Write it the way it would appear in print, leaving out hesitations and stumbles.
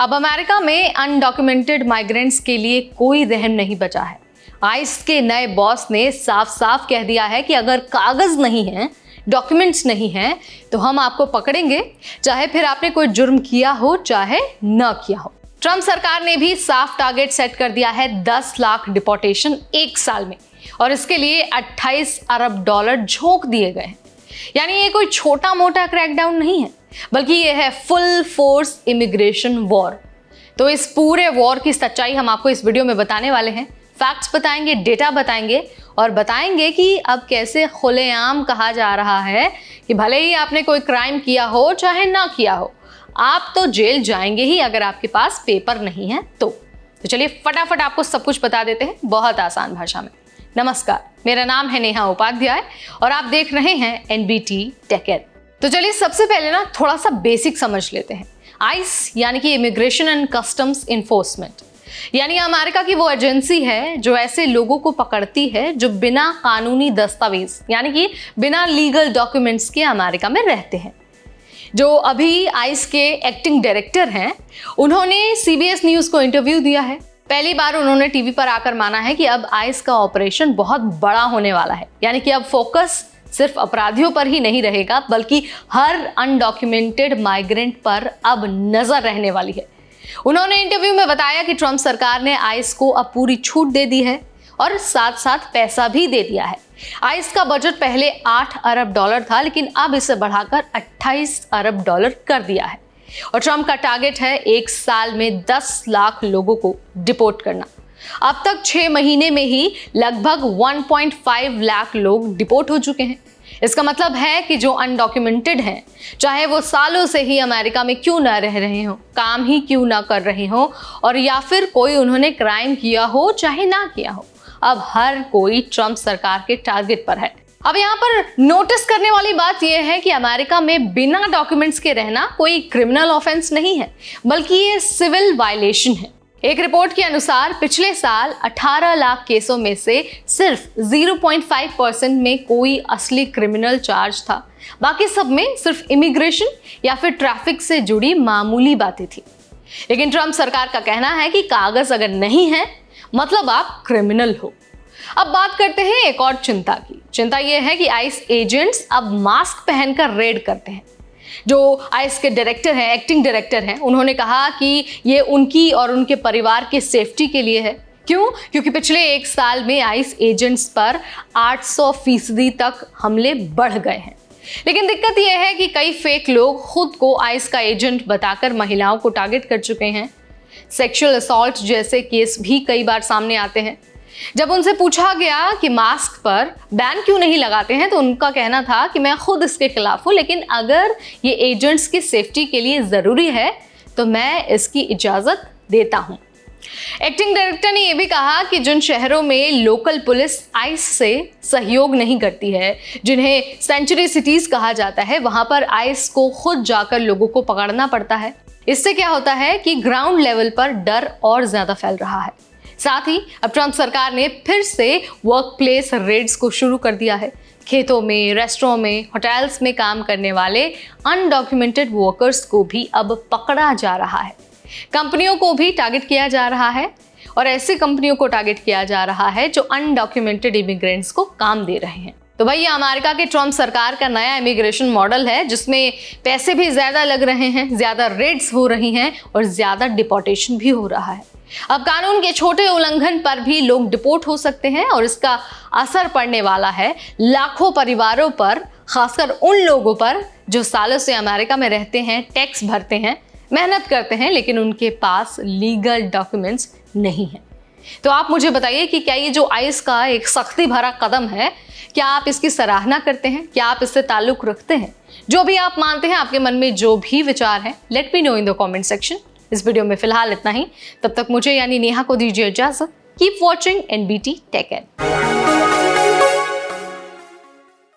अब अमेरिका में undocumented migrants के लिए कोई रहम नहीं बचा है। आइस के नए बॉस ने साफ साफ कह दिया है कि अगर कागज नहीं है, डॉक्यूमेंट्स नहीं हैं, तो हम आपको पकड़ेंगे, चाहे फिर आपने कोई जुर्म किया हो चाहे न किया हो। ट्रंप सरकार ने भी साफ टारगेट सेट कर दिया है 10 लाख डिपोर्टेशन 1 साल में, और इसके लिए 28 अरब डॉलर झोंक दिए गए हैं। यानी ये कोई छोटा मोटा क्रैकडाउन नहीं है, बल्कि ये है फुल फोर्स इमिग्रेशन वॉर। तो इस पूरे वॉर की सच्चाई हम आपको इस वीडियो में बताने वाले हैं। फैक्ट्स बताएंगे, डेटा बताएंगे और बताएंगे कि अब कैसे खुलेआम कहा जा रहा है कि भले ही आपने कोई क्राइम किया हो चाहे ना किया हो, आप तो जेल जाएंगे ही अगर आपके पास पेपर नहीं है तो चलिए फटाफट आपको सब कुछ बता देते हैं बहुत आसान भाषा में। नमस्कार, मेरा नाम है नेहा उपाध्याय और आप देख रहे हैं एनबीटी टेक एड। तो चलिए सबसे पहले ना थोड़ा सा बेसिक समझ लेते हैं। आइस यानी कि इमिग्रेशन एंड कस्टम्स इन्फोर्समेंट, यानी अमेरिका की वो एजेंसी है जो ऐसे लोगों को पकड़ती है जो बिना कानूनी दस्तावेज यानी कि बिना लीगल डॉक्यूमेंट्स के अमेरिका में रहते हैं। जो अभी आइस के एक्टिंग डायरेक्टर हैं, उन्होंने सीबीएस न्यूज को इंटरव्यू दिया है। पहली बार उन्होंने टीवी पर आकर माना है कि अब आइस का ऑपरेशन बहुत बड़ा होने वाला है, यानी कि अब फोकस सिर्फ अपराधियों पर ही नहीं रहेगा, बल्कि हर अनडॉक्यूमेंटेड माइग्रेंट पर अब नजर रहने वाली है। उन्होंने इंटरव्यू में बताया कि ट्रंप सरकार ने आइस को अब पूरी छूट दे दी है और साथ साथ पैसा भी दे दिया है। आइस का बजट पहले 8 अरब डॉलर था, लेकिन अब इसे बढ़ाकर 28 अरब डॉलर कर दिया है। और ट्रंप का टारगेट है 1 साल में 10 लाख लोगों को डिपोर्ट करना। अब तक 6 महीने में ही लगभग 1.5 लाख लोग डिपोर्ट हो चुके हैं। इसका मतलब है कि जो अनडॉक्यूमेंटेड हैं, चाहे वो सालों से ही अमेरिका में क्यों ना रह रहे हो, काम ही क्यों ना कर रहे हो, और या फिर कोई उन्होंने क्राइम किया हो चाहे ना किया हो, अब हर कोई ट्रंप सरकार के टारगेट पर है। अब यहाँ पर नोटिस करने वाली बात यह है कि अमेरिका में बिना डॉक्यूमेंट्स के रहना कोई क्रिमिनल ऑफेंस नहीं है, बल्कि ये सिविल वायलेशन है। एक रिपोर्ट के अनुसार पिछले साल 18 लाख केसों में से सिर्फ 0.5% में कोई असली क्रिमिनल चार्ज था। बाकी सब में सिर्फ इमिग्रेशन या फिर ट्रैफिक से जुड़ी मामूली बातें थी। लेकिन ट्रंप सरकार का कहना है कि कागज अगर नहीं है मतलब आप क्रिमिनल हो। अब बात करते हैं एक और चिंता की। चिंता यह है कि आइस एजेंट्स अब मास्क पहनकर रेड करते हैं। जो आइस के डायरेक्टर हैं, एक्टिंग डायरेक्टर हैं, उन्होंने कहा कि ये उनकी और उनके परिवार की सेफ्टी के लिए है। क्यों? क्योंकि पिछले 1 साल में आइस एजेंट्स पर 800% तक हमले बढ़ गए हैं। लेकिन दिक्कत यह है कि कई फेक लोग खुद को आइस का एजेंट बताकर महिलाओं को टारगेट कर चुके हैं। सेक्सुअल असॉल्ट जैसे केस भी कई बार सामने आते हैं। जब उनसे पूछा गया कि मास्क पर बैन क्यों नहीं लगाते हैं, तो उनका कहना था कि मैं खुद इसके खिलाफ हूं, लेकिन अगर ये एजेंट्स की सेफ्टी के लिए ज़रूरी है तो मैं इसकी इजाज़त देता हूं। एक्टिंग डायरेक्टर ने यह भी कहा कि जिन शहरों में लोकल पुलिस आइस से सहयोग नहीं करती है, जिन्हें सेंचुरी सिटीज़ कहा जाता है, वहां पर आइस को खुद जाकर लोगों को पकड़ना पड़ता है। इससे क्या होता है कि ग्राउंड लेवल पर डर और ज़्यादा फैल रहा है। साथ ही अब ट्रंप सरकार ने फिर से वर्क प्लेस रेड्स को शुरू कर दिया है। खेतों में, रेस्टोरों में, होटल्स में काम करने वाले अनडॉक्यूमेंटेड वर्कर्स को भी अब पकड़ा जा रहा है। कंपनियों को भी टारगेट किया जा रहा है, और ऐसी कंपनियों को टारगेट किया जा रहा है जो अनडॉक्यूमेंटेड इमिग्रेंट्स को काम दे रहे हैं। तो भाई ये अमेरिका के ट्रंप सरकार का नया इमिग्रेशन मॉडल है, जिसमें पैसे भी ज़्यादा लग रहे हैं, ज़्यादा रेड्स हो रही हैं और ज़्यादा डिपोर्टेशन भी हो रहा है। अब कानून के छोटे उल्लंघन पर भी लोग डिपोर्ट हो सकते हैं, और इसका असर पड़ने वाला है लाखों परिवारों पर, खासकर उन लोगों पर जो सालों से अमेरिका में रहते हैं, टैक्स भरते हैं, मेहनत करते हैं, लेकिन उनके पास लीगल डॉक्यूमेंट्स नहीं है। तो आप मुझे बताइए कि क्या ये जो आइस का एक सख्ती भरा कदम है, क्या आप इसकी सराहना करते हैं? क्या आप इससे ताल्लुक रखते हैं? जो भी आप मानते हैं, आपके मन में जो भी विचार है, let me know in the comment section. इस वीडियो में फिलहाल इतना ही। तब तक मुझे यानी नेहा को दीजिए इजाजत। Keep watching NBT tech add.